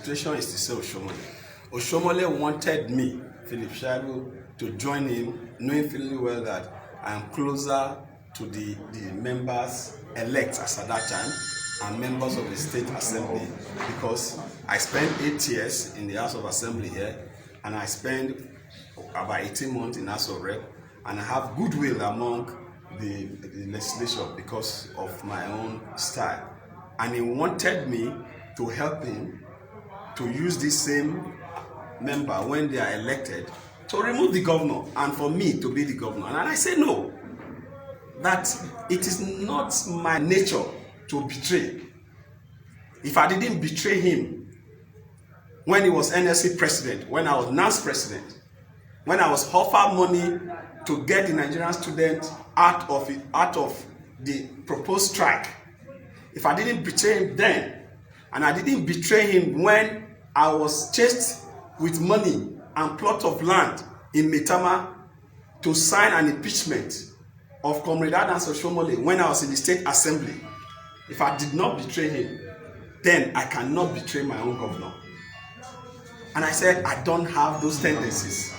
situation is to say Oshomole. Oshomole wanted me, Philip Shaibu, to join him, knowing fully well that I am closer to the members elect as at that time and members of the State Assembly, because I spent 8 years in the House of Assembly here, and I spent about 18 months in House of Rep, and I have goodwill among the legislature because of my own style. And he wanted me to help him to use this same member when they are elected to remove the governor and for me to be the governor. And I said no, that it is not my nature to betray. If I didn't betray him when he was NSC president, when I was NAS president, when I was offered money to get the Nigerian students out of the proposed strike, if I didn't betray him then, and I didn't betray him when I was chased with money and plot of land in Maitama to sign an impeachment of Comrade Adams Oshomole when I was in the State Assembly, if I did not betray him, then I cannot betray my own governor. And I said I don't have those tendencies,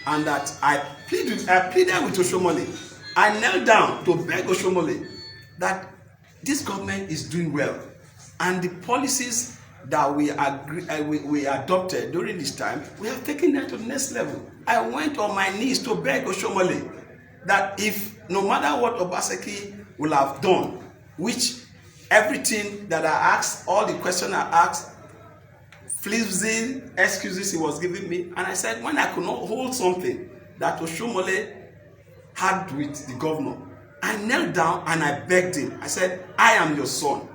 and that I pleaded with Oshomole. I knelt down to beg Oshomole that this government is doing well, and the policies that we adopted during this time, we have taken them to the next level. I went on my knees to beg Oshomole that if no matter what Obaseki will have done, which everything that I asked, all the questions I asked, flimsy excuses he was giving me, and I said when I could not hold something that Oshomole had with the governor, I knelt down and I begged him. I said, I am your son.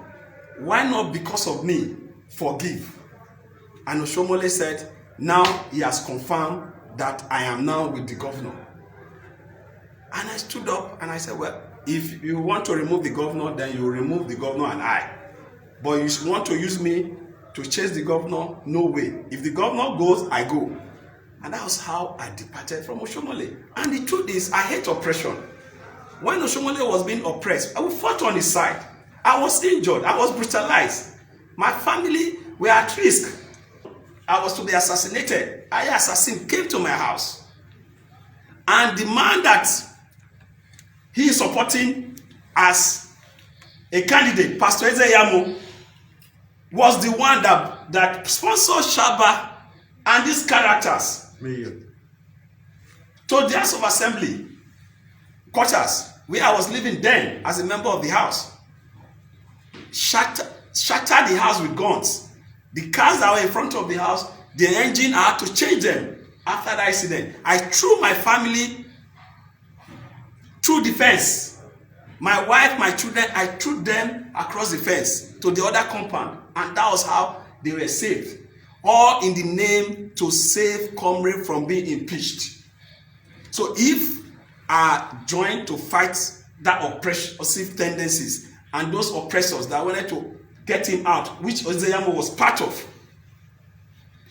Why not because of me forgive? And Oshomole said, now he has confirmed that I am now with the governor. And I stood up and I said, well, if you want to remove the governor, then you remove the governor and I. But you want to use me to chase the governor? No way. If the governor goes, I go. And that was how I departed from Oshomole. And the truth is, I hate oppression. When Oshomole was being oppressed, I fought on his side. I was injured. I was brutalized. My family were at risk. I was to be assassinated. An assassin came to my house. And the man that he is supporting as a candidate, Pastor Eze Yamo, was the one that sponsored Shaba and these characters to the House of Assembly quarters, where I was living then as a member of the House. Shattered the house with guns. The cars that were in front of the house, the engine, I had to change them after the accident. I threw my family through the fence. My wife, my children, I threw them across the fence to the other compound, and that was how they were saved. All in the name to save Comrade from being impeached. So if I joined to fight that oppressive tendencies and those oppressors that wanted to get him out, which Ozeyamo was part of,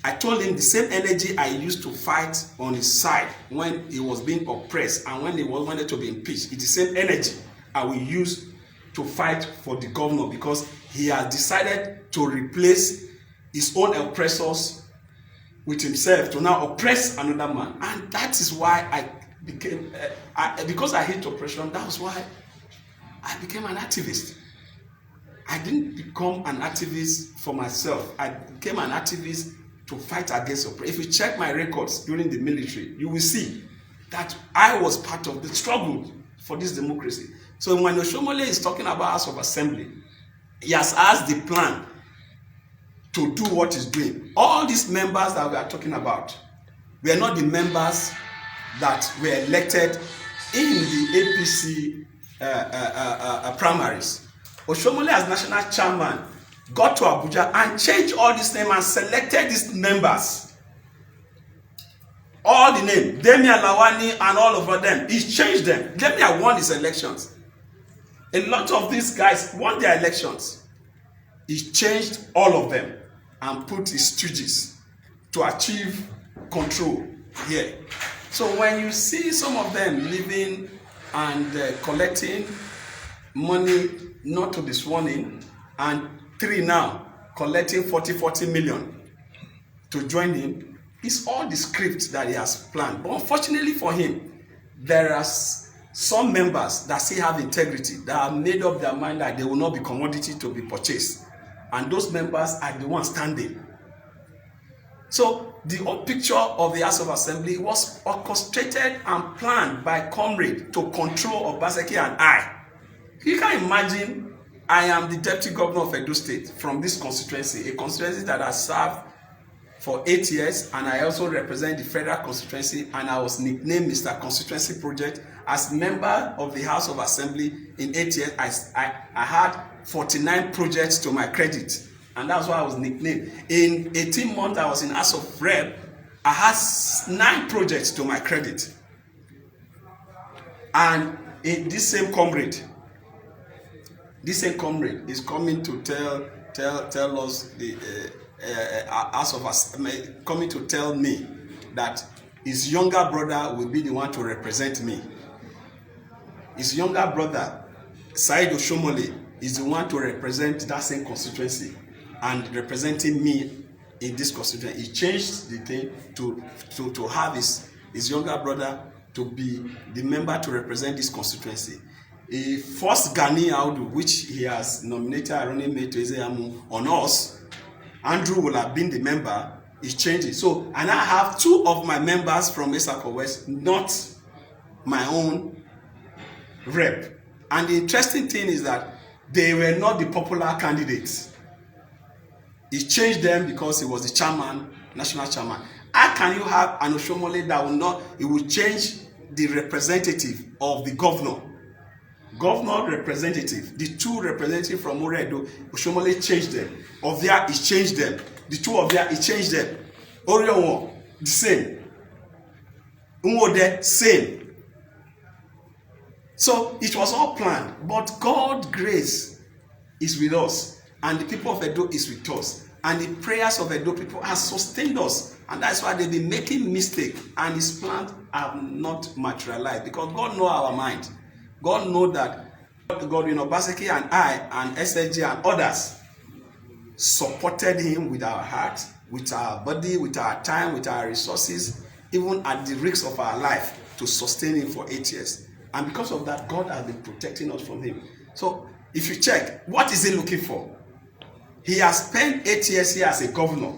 I told him the same energy I used to fight on his side when he was being oppressed and when he wanted to be impeached, it's the same energy I will use to fight for the governor, because he has decided to replace his own oppressors with himself to now oppress another man. And that is why I became, because I hate oppression, that was why I became an activist. I didn't become an activist for myself. I became an activist to fight against oppression. If you check my records during the military, you will see that I was part of the struggle for this democracy. So when Oshomole is talking about House of Assembly, he has asked the plan to do what he's doing. All these members that we are talking about were not the members that were elected in the APC primaries. Oshomole, as national chairman, got to Abuja and changed all these names and selected these members. All the names, Damian Lawani and all of them, he changed them. Damian won his elections. A lot of these guys won their elections. He changed all of them and put his stooges to achieve control here. So when you see some of them living and collecting money not to be sworn in, and 3 now collecting 40 million, to join him is all the script that he has planned. But unfortunately for him, there are some members that still have integrity, that have made up their mind that they will not be commodity to be purchased. And those members are the ones standing. So the whole picture of the House of Assembly was orchestrated and planned by Comrade to control Obaseki and I. You can imagine, I am the deputy governor of Edo State from this constituency, a constituency that has served for 8 years, and I also represent the federal constituency, and I was nicknamed Mr. Constituency Project. As member of the House of Assembly in 8 years, I had 49 projects to my credit, and that's why I was nicknamed. In 18 months I was in House of Rep, I had 9 projects to my credit. And this same comrade is coming to tell us the House of Assembly, coming to tell me that his younger brother will be the one to represent me. His younger brother, Said Oshomole, is the one to represent that same constituency and representing me in this constituency. He changed the thing to have his younger brother to be the member to represent this constituency. A first Gani Audu, which he has nominated Aroni Meto Ezeamu on us, Andrew will have been the member. He's changing. So, and I have 2 of my members from Esako West, not my own rep. And the interesting thing is that they were not the popular candidates. He changed them because he was the chairman, national chairman. How can you have an Oshomole that will not, it will change the representative of the governor? Governor representative, the 2 representatives from Oredo, Oshomole changed them. Ovia, he changed them. The 2 of them, he changed them. Orionwo, the same. Umode, same. So it was all planned, but God's grace is with us, and the people of Edo is with us, and the prayers of Edo people have sustained us, and that's why they've been making mistakes, and his plans have not materialized, because God knows our mind. God knows that Godwin Obaseki and I and SSG and others supported him with our heart, with our body, with our time, with our resources, even at the risk of our life, to sustain him for 8 years. And because of that, God has been protecting us from him. So if you check, what is he looking for? He has spent 8 years here as a governor.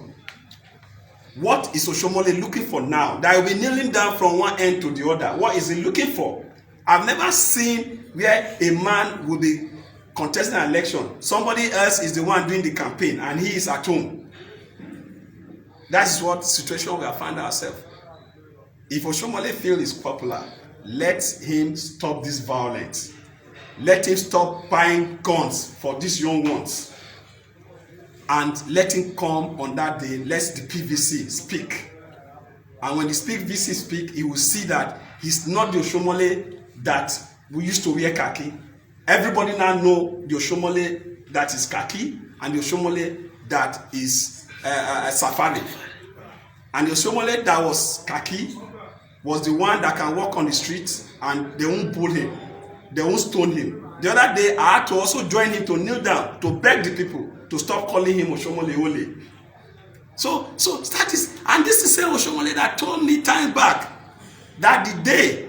What is Oshomole looking for now? That will be kneeling down from one end to the other. What is he looking for? I've never seen where a man will be contesting an election. Somebody else is the one doing the campaign and he is at home. That's what situation we have found ourselves. If Oshomole feels is popular, let him stop this violence. Let him stop buying guns for these young ones. And let him come on that day, let the PVC speak. And when the PVC speak, he will see that he's not the Oshomole that we used to wear khaki. Everybody now know the Oshomole that is khaki and the Oshomole that is safari. And the Oshomole that was khaki was the one that can walk on the streets and they won't pull him, they won't stone him. The other day, I had to also join him to kneel down to beg the people to stop calling him Oshomole Ole. So that is, and this is the same Oshomole that told me time back that the day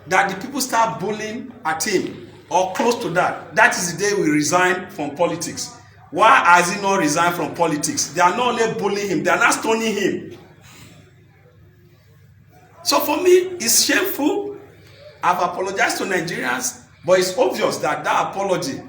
that the people start bullying at him or close to that, that is the day we resign from politics. Why has he not resigned from politics? They are not only bullying him, they are not stoning him. So for me, it's shameful. I've apologized to Nigerians, but it's obvious that that apology,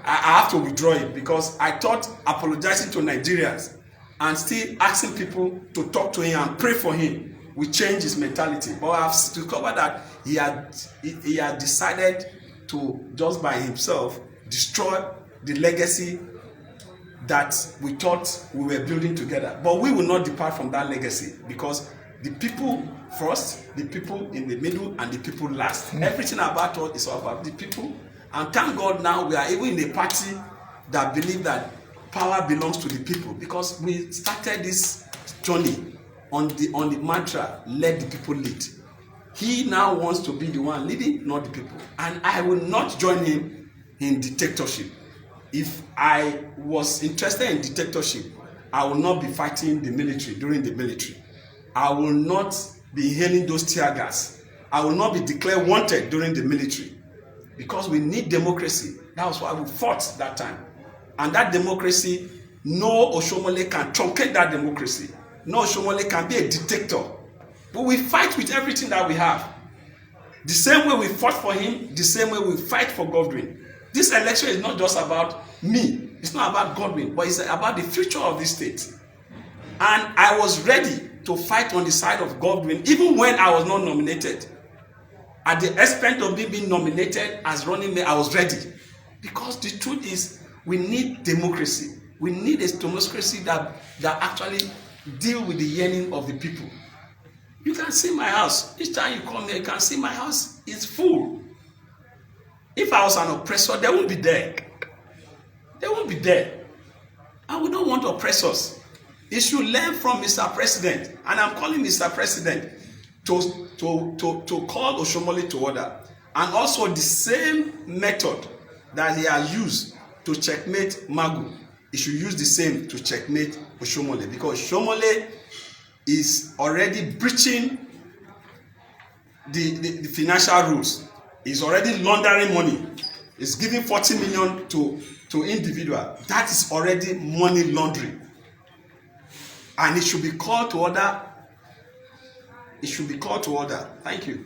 I have to withdraw it, because I thought apologizing to Nigerians and still asking people to talk to him and pray for him will change his mentality. But I've discovered that he had decided to, just by himself, destroy the legacy that we thought we were building together. But we will not depart from that legacy, because the people first, the people in the middle, and the people last. Everything about us is about the people. And thank God now we are even in a party that believe that power belongs to the people, because we started this journey on the mantra, let the people lead. He now wants to be the one leading, not the people. And I will not join him in dictatorship. If I was interested in dictatorship, I will not be fighting the military during the military. I will not be inhaling those tear gas. I will not be declared wanted during the military, because we need democracy. That was why we fought that time. And that democracy, no Oshiomhole can truncate that democracy. No Oshiomhole can be a dictator. But we fight with everything that we have. The same way we fought for him, the same way we fight for Godwin. This election is not just about me. It's not about Godwin, but it's about the future of this state. And I was ready to fight on the side of Godwin, even when I was not nominated. At the expense of me being nominated as running mate, I was ready. Because the truth is, we need democracy. We need a democracy that actually deal with the yearning of the people. You can see my house. Each time you come here, you can see my house is full. If I was an oppressor, they won't be there. They won't be there. And we don't want oppressors. You should learn from Mr. President. And I'm calling Mr. President to call Oshiomhole to order. And also the same method that he has used to checkmate Magu, he should use the same to checkmate Oshiomhole, because Oshiomhole is already breaching the financial rules. He's already laundering money. He's giving 40 million to individual. That is already money laundering. And it should be called to order. It should be called to order. Thank you.